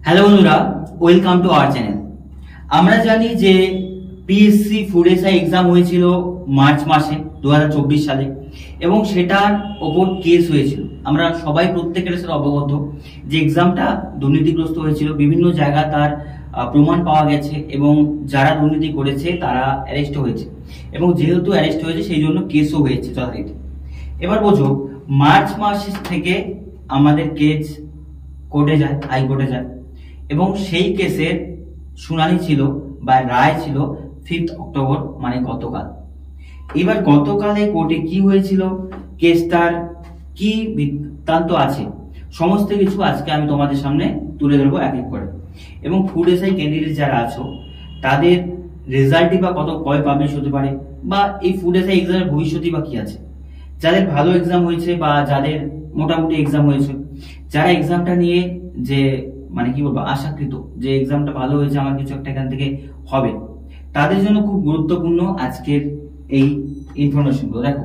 Hello বন্ধুরা, welcome to our channel. আমরা জানি যে পিএসসি ফুড এসআই এক্সাম হয়েছিল মার্চ মাসে 2024 সালে এবং সেটার ওপর কেস হয়েছিল। আমরা সবাই প্রত্যেকের সাথে অবগত যে এক্সামটা দুর্নীতিগ্রস্ত হয়েছিল, বিভিন্ন জায়গা তার প্রমাণ পাওয়া গেছে এবং যারা দুর্নীতি করেছে তারা অ্যারেস্ট হয়েছে এবং যেহেতু অ্যারেস্ট হয়েছে সেই জন্য কেসও হয়েছে যথারীতি। এবার বোঝো, মার্চ মাস থেকে আমাদের কেস কোর্টে যায়, হাইকোর্টে যায় এবং সেই কেসের শুনানি ছিল বা রায় ছিল 5 অক্টোবর, মানে গতকাল। এবার গতকালে কোর্টে কি হয়েছিল, কেসটার কি বৃত্তান্ত আছে, সমস্ত কিছু আজকে আমি তোমাদের সামনে তুলে ধরবো এক এক করে। এবং ফুড এসআই ক্যান্ডিডেট যারা আছো তাদের রেজাল্টই বা কবে পাবলিশ হতে পারে, বা এই ফুড এসআই এক্সামের ভবিষ্যৎই বা কি আছে, যাদের ভালো এক্সাম হয়েছে বা যাদের মোটামুটি এক্সাম হয়েছে, যারা এক্সামটা নিয়ে যে মানে কি বলবো আশাকৃত যে এক্সামটা ভালো হয়েছে, আমার কিছু একটা এখান থেকে হবে, তাদের জন্য খুব গুরুত্বপূর্ণ আজকের এই ইনফরমেশনগুলো। দেখো,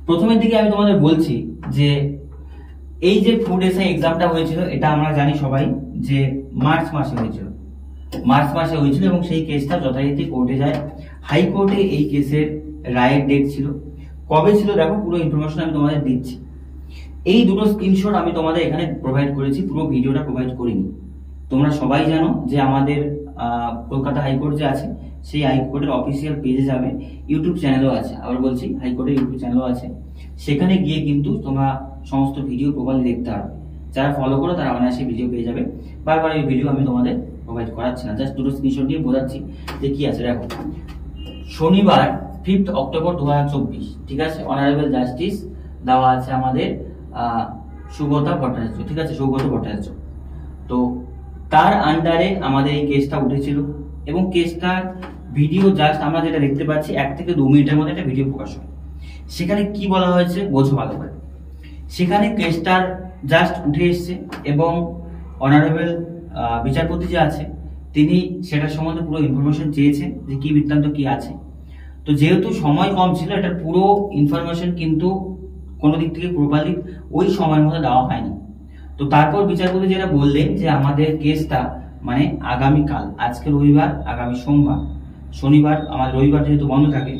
প্রথমের দিকে আমি তোমাদের বলছি যে এই যে ফুড এসআই এক্সামটা হয়েছিল এটা আমরা জানি সবাই যে মার্চ মাসে হয়েছিল, এবং সেই কেসটা যথারীতি কোর্টে যায়। হাইকোর্টে এই কেসের রায়ের ডেট ছিল, কবে ছিল দেখো, পুরো ইনফরমেশন আমি তোমাদের দিচ্ছি। এই দুটো স্ক্রিনশট আমি তোমাদের এখানে প্রোভাইড করেছি, পুরো ভিডিওটা প্রোভাইড করিনি। তোমরা সবাই জানো যে আমাদের কলকাতা হাইকোর্ট যে আছে সেই হাইকোর্টের অফিসিয়াল পেজে যাবে, ইউটিউব চ্যানেলও আছে, আবার বলছি হাইকোর্টের ইউটিউব চ্যানেলও আছে, সেখানে গিয়ে কিন্তু তোমরা সমস্ত ভিডিও প্রোভাইড দেখতে পারবে। যারা ফলো করো তারা অনায়াসে ভিডিও পেয়ে যাবে। বারবার এই ভিডিও আমি তোমাদের প্রোভাইড করাচ্ছি না, জাস্ট দুটো স্ক্রিনশট দিয়ে বোঝাচ্ছি যে কি আছে। দেখো, শনিবার 5 অক্টোবর 2024, ঠিক আছে, অনারেবল জাস্টিস দেওয়া আছে আমাদের সুগতা ভট্টাচার্য, ঠিক আছে, সৌগত ভট্টাচার্য। তো তার আন্ডারে আমাদের এই কেসটা উঠেছিল এবং কেসটার ভিডিও জাস্ট আমরা যেটা দেখতে পাচ্ছি 1 থেকে 2 মিনিটের মধ্যে একটা ভিডিও প্রকাশ হয়। সেখানে কি বলা হয়েছে বোঝো ভালো করে। সেখানে কেসটার জাস্ট উঠে এসছে এবং অনারেবল বিচারপতি যে আছে তিনি সেটার সম্বন্ধে পুরো ইনফরমেশন চেয়েছেন যে কি বৃত্তান্ত কি আছে। তো যেহেতু সময় কম ছিল, এটার পুরো ইনফরমেশন কিন্তু কোনো দিক থেকে প্রপারলি ওই সময়ের মধ্যে দেওয়া হয়নি। তো তারপর বিচারপতি যেটা বললেন যে আমাদের কেসটা মানে আগামীকাল, আজকে রবিবার, আগামী সোমবার, শনিবার আমাদের রবিবার যেহেতু বন্ধ থাকে,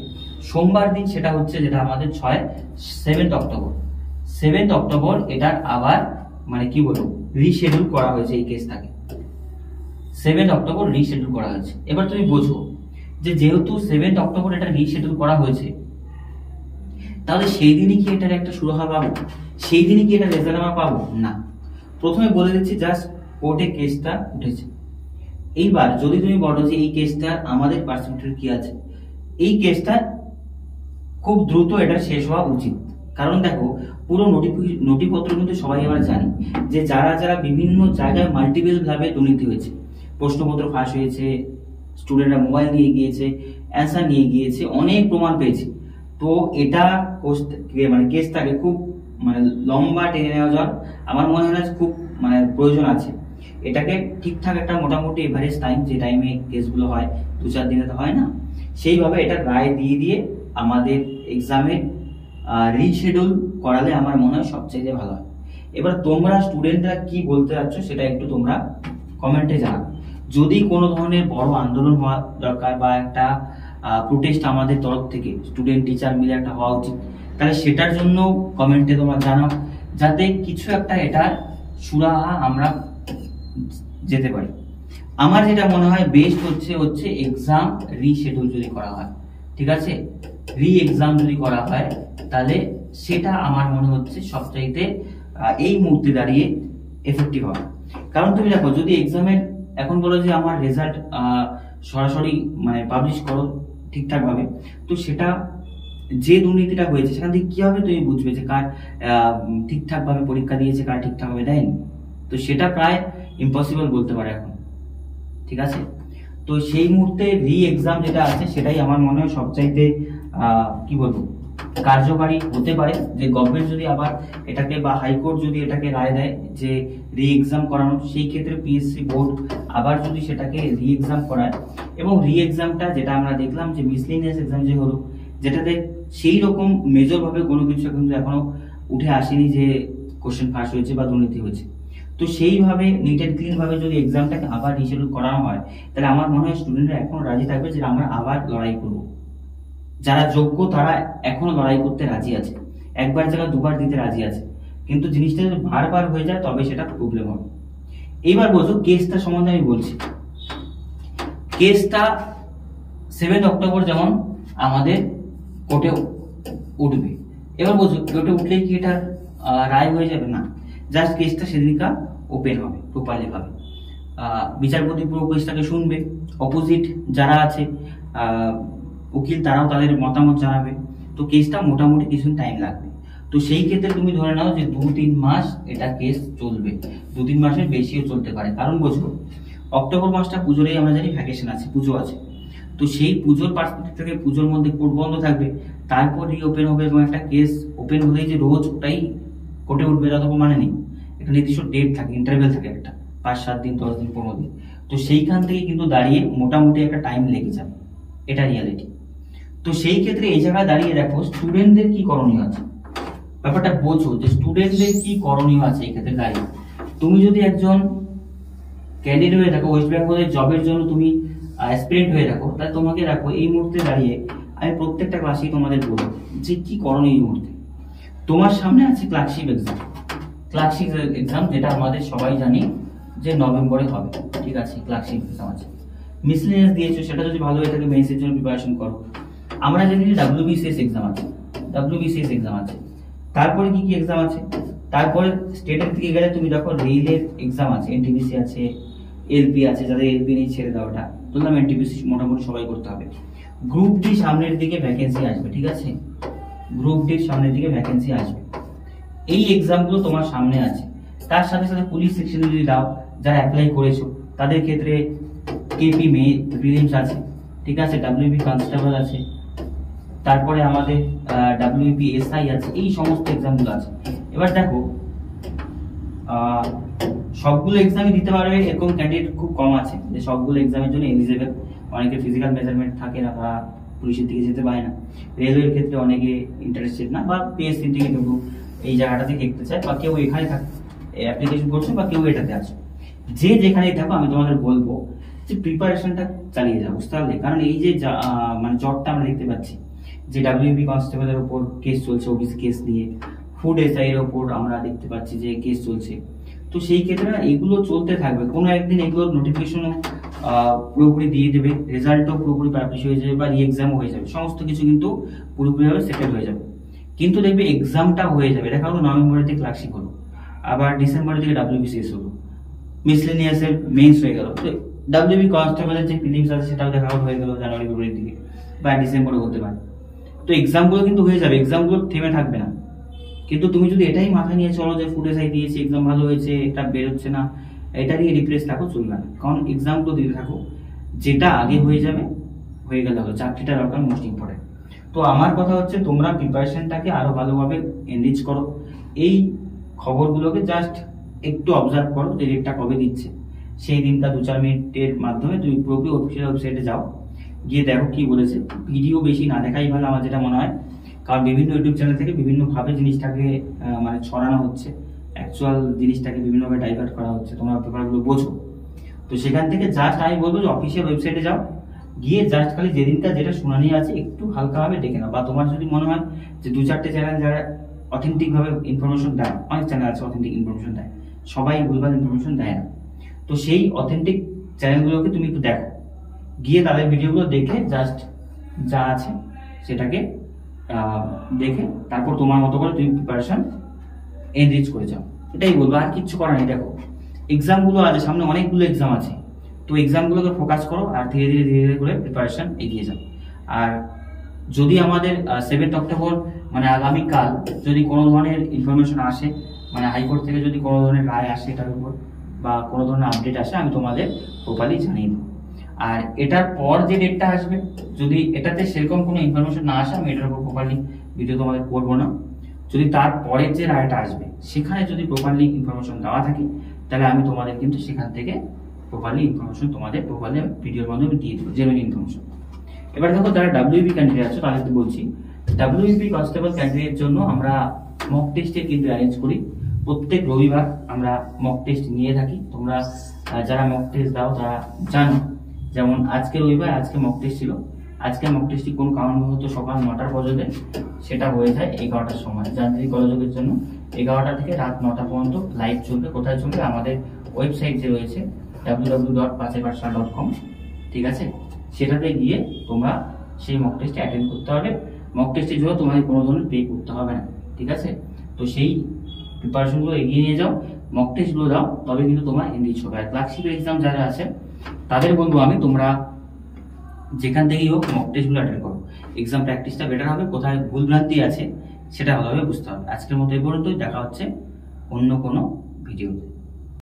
সোমবার দিন সেটা হচ্ছে যেটা আমাদের 7 অক্টোবর এটার আবার মানে কি বলবো রিশিডিউল করা হয়েছে এই কেসটাকে। 7 অক্টোবর রিশিডিউল করা হয়েছে। এবার তুমি বোঝো যে যেহেতু 7 অক্টোবর এটা রিশিডিউল করা হয়েছে, তাহলে সেই দিনই কি এটার একটা সুরাহা পাবো, সেই দিনই কি এটা রেজাল্ট আমরা পাবো? না। প্রথমে বলে দিচ্ছি জাস্ট কোর্টে কেসটা উঠেছে। এইবার যদি তুমি বলো যে এই কেসটা আমাদের পার্সেন্টেজ কি আছে, এই কেসটা খুব দ্রুত এটা শেষ হওয়া উচিত। কারণ দেখো, পুরো নথিপত্র কিন্তু সবাই আমরা জানি যে যারা যারা বিভিন্ন জায়গায় মাল্টিপল ভাবে দুর্নীতি হয়েছে, প্রশ্নপত্র ফাঁস হয়েছে, স্টুডেন্টরা মোবাইল নিয়ে গিয়েছে, অ্যান্সার নিয়ে গিয়েছে, অনেক প্রমাণ পেয়েছে। তো এটা মানে কেসটাকে খুব মানে লম্বা টেনে নেওয়া যাওয়ার আমার মনে হয় না খুব মানে প্রয়োজন আছে। এটাকে ঠিকঠাক একটা মোটামুটি এভারেজ টাইম, যে টাইমে কেসগুলো হয় 2-4 দিনে তো হয় না, সেইভাবে এটা রায় দিয়ে আমাদের এক্সামে রিশিডিউল করালে আমার মনে হয় সবচেয়ে ভালো হয়। এবার তোমরা স্টুডেন্টরা কি বলতে চাচ্ছ সেটা একটু তোমরা কমেন্টে জানাও। যদি কোনো ধরনের বড় আন্দোলন হওয়া দরকার বা একটা প্রোটেস্ট আমাদের তরফ থেকে স্টুডেন্ট টিচার মিলে একটা হওয়া উচিত, তাহলে সেটার জন্য কমেন্টে তোমরা জানাও, যাতে কিছু একটা এটার সুরাহা আমরা যেতে পারি। আমার যেটা মনে হয় বেস্ট হচ্ছে এক্সাম রিশিডিউল যদি করা হয়, ঠিক আছে, এক্সাম যদি করা হয় তাহলে সেটা আমার মনে হচ্ছে সবচাইতে এই মুহূর্তে দাঁড়িয়ে এফেক্টিভ হবে। কারণ তুমি দেখো, যদি এক্সামের এখন বলো যে আমার রেজাল্ট সরাসরি মানে পাবলিশ করো ঠিকঠাক ভাবে, তো সেটা যে দুর্নীতিটা হয়েছে সেখান থেকে কিভাবে তুমি বুঝবে যে কার ঠিকঠাক ভাবে পরীক্ষা দিয়েছে, কার ঠিকঠাক ভাবে দেয়নি? তো সেটা প্রায় ইম্পসিবল বলতে পারে এখন, ঠিক আছে। তো সেই মুহূর্তে এক্সাম যেটা আছে সেটাই আমার মনে হয় সবচাইতে কি বলবো কার্যকারী হতে পারে। যে গভর্নমেন্ট যদি আবার এটাকে বা হাইকোর্ট যদি এটাকে রায় দেয় যে এক্সাম করানো, সেই ক্ষেত্রে পিএসসি বোর্ড আবার যদি সেটাকে এক্সাম করায়, এবং এক্সামটা যেটা আমরা দেখলাম যে মিসলিনিয়াস এক্সাম যে হলো, যেটাতে সেই রকম মেজর ভাবে কোনো কিছু কিন্তু এখনো উঠে আসেনি যে কোশ্চেন ফাঁস হয়েছে বা দুর্নীতি হয়েছে, তো সেইভাবে নিট অ্যান্ড ক্লিন ভাবে যদি এক্সামটাকে আবার রিশিডিউল করানো হয়, তাহলে আমার মনে হয় স্টুডেন্টরা এখনো রাজি থাকবে যে আমরা আবার লড়াই করব। যারা যোগ্য তারা এখনো লড়াই করতে রাজি আছে, একবার জায়গা দুবার দিতে রাজি আছে, কিন্তু জিনিসটা যদি বারবার হয়ে যায় তবে সেটা প্রবলেম হবে। এইবার বোঝো কেসটা সম্বন্ধে আমি বলছি। কেসটা 7 অক্টোবর যেমন আমাদের কোর্টে উঠবে। এবার বোঝো কোর্টে উঠলে কি এটা রায় হয়ে যাবে? না, জাস্ট কেসটা সেদিনকা ওপেন হবে প্রপারলি ভাবে। বিচারপতি পুরো কেসটাকে শুনবে, অপোজিট যারা আছে উকিল তারাও তাদের মতামত জানাবে। তো কেসটা মোটামুটি কিছু টাইম লাগবে। তো সেই ক্ষেত্রে তুমি ধরে নাও যে 2-3 মাস এটা কেস চলবে, 2-3 মাসের বেশিও চলতে পারে। কারণ বোঝো অক্টোবর মাসটা পুজোরেই আমরা জানি ভ্যাকেশন আছে, পুজো আছে। তো সেই পুজোর পার্সপেক্টিভ থেকে পুজোর মধ্যে কোর্ট বন্ধ থাকবে, তারপর রিওপেন হবে এবং একটা কেস ওপেন হলেই যে রোজ ওটাই কোর্টে উঠবে তা তো মানে নেই। একটা নির্দিষ্ট ডেট থাকে, ইন্টারভেল থাকে, একটা 5-7 দিন, 10 দিন, 15 দিন। তো সেইখান থেকে কিন্তু দাঁড়িয়ে মোটামুটি একটা টাইম লেগে যাবে, এটা রিয়ালিটি। তো সেই ক্ষেত্রে এই জায়গায় দাঁড়িয়ে দেখো স্টুডেন্টদের কি করণীয় আছে, ব্যাপারটা বোঝো যে স্টুডেন্টদের কি করণীয় আছে এই ক্ষেত্রে দাঁড়িয়ে। তুমি যদি একজন ক্যান্ডিডেট হয়ে থাকো, ওয়েস্ট বেঙ্গলের জবের জন্য তুমি অ্যাসপিরেন্ট হয়ে থাকো, তাহলে তোমাকে রাখো এই মুহূর্তে দাঁড়িয়ে আমি প্রত্যেকটা ক্লাসেই তোমাদের বলবো যে কি করণীয় এই মুহূর্তে। তোমার সামনে আছে ক্লার্কশিপ এক্সাম। ক্লার্কশিপ এক্সাম যেটা আমাদের সবাই জানি যে নভেম্বরে হবে, ঠিক আছে? ক্লার্কশিপ এক্সাম আছে। মিসলেনিয়াস দিয়েছো, সেটা যদি ভালো হয়ে থাকে মেন্সের জন্য প্রিপারেশন করো। আমরা জানি যে WBCS এক্সাম আছে, WBCS এক্সাম আছে। তারপরে কি কি এক্সাম আছে? তারপরে স্টেটের দিকে গেলে তুমি দেখো রেলের এক্সাম আছে, NTPC আছে, এলপি আছে। যাদের এলপি নেই ছেড়ে দাও, ওটা বললাম NTPC মোটামুটি সবাই করতে হবে। গ্রুপ ডি সামনের দিকে ভ্যাকেন্সি আসবে, ঠিক আছে? গ্রুপ ডির সামনের দিকে ভ্যাকেন্সি আসবে। এই এক্সামগুলো তোমার সামনে আছে। তার সাথে সাথে পুলিশ সেকশনে যদি দাও, যারা অ্যাপ্লাই করেছো তাদের ক্ষেত্রে কেপি প্রিলিমস আছে, ঠিক আছে? WP কনস্টেবল আছে, তারপরে আমাদের WP SI আছে, এই সমস্ত এক্সামগুলো আছে। এবার দেখো সবগুলো এক্সামই দিতে পারবে এরকম ক্যান্ডিডেট খুব কম আছে যে সবগুলো এক্সামের জন্য এলিজিবল। অনেকে ফিজিক্যাল মেজারমেন্ট থাকে না বা পুলিশের দিকে যেতে পারে না, রেলওয়ের ক্ষেত্রে অনেকে ইন্টারেস্টেড না, বা PSC থেকে কেউ এই জায়গাটাতে দেখতে চায়, বা কেউ এখানে অ্যাপ্লিকেশন করছে, বা কেউ এটাতে আছে। যে যেখানেই থাকো আমি তোমাদের বলবো যে প্রিপারেশনটা চালিয়ে যাও, বুঝতে পারলে? কারণ এই যে মানে জবটা আমরা দেখতে পাচ্ছি যে WP কনস্টেবলের উপর কেস চলছে, OBC কেস নিয়ে, ফুড SI এর উপর আমরা দেখতে পাচ্ছি যে কেস চলছে। তো সেই ক্ষেত্রে এগুলো চলতে থাকবে, কোনো একদিন এগুলোর নোটিফিকেশনও পুরোপুরি দিয়ে দেবে, রেজাল্টও পুরোপুরি পাবলিশ হয়ে যাবে, বা এক্সামও হয়ে যাবে, সমস্ত কিছু কিন্তু পুরোপুরিভাবে সেটেল হয়ে যাবে। কিন্তু দেখবে এক্সামটা হয়ে যাবে, দেখা হলো নভেম্বরের দিকে ক্লার্কশিপ হলো, আবার ডিসেম্বরের দিকে WBCS হলো, মিসলেনিয়াসের মেইনস হয়ে গেল, WP কনস্টেবলের যে প্রিলিমস আছে সেটাও দেখা হয়ে গেল জানুয়ারি ফেব্রুয়ারির দিকে, বা ডিসেম্বরে হতে পারে। তো এক্সামগুলো কিন্তু হয়ে যাবে, এক্সামগুলো থেমে থাকবে না। কিন্তু তুমি যদি এটাই মাথায় নিয়ে চলো যে ফুড SI দিয়েছি, এক্সাম ভালো হয়েছে, এটা বেরোচ্ছে না, এটা নিয়ে রিপ্লেস থাকো, চলবে না। কারণ এক্সামগুলো দিতে থাকো, যেটা আগে হয়ে যাবে হয়ে গেলে হলো, চাকরিটা দরকার মোস্ট ইম্পর্টেন্ট। তো আমার কথা হচ্ছে তোমরা প্রিপারেশনটাকে আরো ভালোভাবে এনরিচ করো। এই খবরগুলোকে জাস্ট একটু অবজার্ভ করো যে ডেটটা কবে দিচ্ছে, সেই দিনটা 2-4 মিনিটের মাধ্যমে তুমি পুরোপুরি অফিসিয়াল ওয়েবসাইটে যাও, গিয়ে দেখো কি বলেছে। ভিডিও বেশি না দেখাই ভালো আমার যেটা মনে হয়, কারণ বিভিন্ন ইউটিউব চ্যানেল থেকে বিভিন্নভাবে জিনিসটাকে মানে ছড়ানো হচ্ছে, অ্যাকচুয়াল জিনিসটাকে বিভিন্নভাবে ডাইভার্ট করা হচ্ছে, তোমরা পেপারগুলো বোঝো। তো সেখান থেকে জাস্ট আমি বলবো যে অফিসিয়াল ওয়েবসাইটে যাও, গিয়ে জাস্ট খালি যেদিনটা যেটা শুনানি আছে একটু হালকাভাবে দেখে নাও। বা তোমার যদি মনে হয় যে 2-4টে চ্যানেল যারা অথেন্টিক ভাবে ইনফরমেশন দেয়, অনেক চ্যানেল আছে অথেন্টিক ইনফরমেশন দেয়, সবাই ভুলভাল ইনফরমেশন দেয় না। তো সেই অথেন্টিক চ্যানেলগুলোকে তুমি একটু দেখো, গিয়ে তাদের ভিডিওগুলো দেখে জাস্ট যা আছে সেটাকে দেখে তারপর তোমার মতো করে তুমি প্রিপারেশন এনরিচ করে যাও, এটাই বলবো। আর কিচ্ছু করার নেই। দেখো এক্সামগুলো আছে সামনে, অনেকগুলো এক্সাম আছে, তো এক্সামগুলোকে ফোকাস করো আর ধীরে ধীরে ধীরে ধীরে করে প্রিপারেশন এগিয়ে যাও। আর যদি আমাদের 7 অক্টোবর মানে আগামীকাল যদি কোনো ধরনের ইনফরমেশন আসে, মানে হাইকোর্ট থেকে যদি কোনো ধরনের রায় আসে এটার উপর, বা কোনো ধরনের আপডেট আসে, আমি তোমাদের প্রপারলি জানিয়ে দেবো। আর এটার পর যে ডেটটা আসবে, যদি এটাতে সেরকম কোনো ইনফরমেশন না আসে, আমি এটার উপর প্রপারলি ভিডিও তোমাদের করবো না। যদি তার পরের যে রায়টা আসবে সেখানে যদি প্রপারলি ইনফরমেশন দেওয়া থাকে, তাহলে আমি তোমাদের কিন্তু সেখান থেকে প্রপারলি ইনফরমেশন তোমাদের প্রপারলি ভিডিওর মাধ্যমে দিয়ে দেবো, জেনুইন ইনফরমেশন। এবার দেখো যারা WP ক্যান্ডিডেট আছে তাদেরকে বলছি, WP কনস্টেবল ক্যান্ডিডেট জন্য আমরা মক টেস্টে কিন্তু অ্যারেঞ্জ করি প্রত্যেক রবিবার আমরা মক টেস্ট নিয়ে থাকি। তোমরা যারা মক টেস্ট দাও তারা জানো, যেমন আজকে রবিবার, আজকে মক টেস্ট ছিল। আজকে মক টেস্টটি কোন কারণবশত সকাল 9টার পর্যন্ত সেটা হয়ে যায় 11টার সময় যান্ত্রিক গোলযোগের জন্য। 11টা থেকে রাত 9টা পর্যন্ত লাইভ চলবে। কোথায় চলবে? আমাদের ওয়েবসাইট যে রয়েছে www.pachaipatshala.com, ঠিক আছে, সেটাতে গিয়ে তোমরা সেই মক টেস্টে অ্যাটেন্ড করতে পারবে। মক টেস্টের জন্য তোমাদের কোনো ধরনের পে করতে হবে না, ঠিক আছে। তো সেই প্রিপারেশনগুলো এগিয়ে নিয়ে যাও, মক টেস্টগুলো দাও, তবে কিন্তু তোমার রিচ হবে। আর ক্লার্কশিপের এক্সাম যারা আছে তাদের বলবো আমি, তোমরা যেখান থেকেই হোক মক টেস্টগুলো অ্যাটেন্ড করো। এক্সাম প্র্যাকটিসটা বেটার হবে, কোথায় ভুলভ্রান্তি আছে সেটা ভালোভাবে বুঝতে হবে। আজকের মতো এই পর্যন্তই, দেখা হচ্ছে অন্য কোনো ভিডিওতে।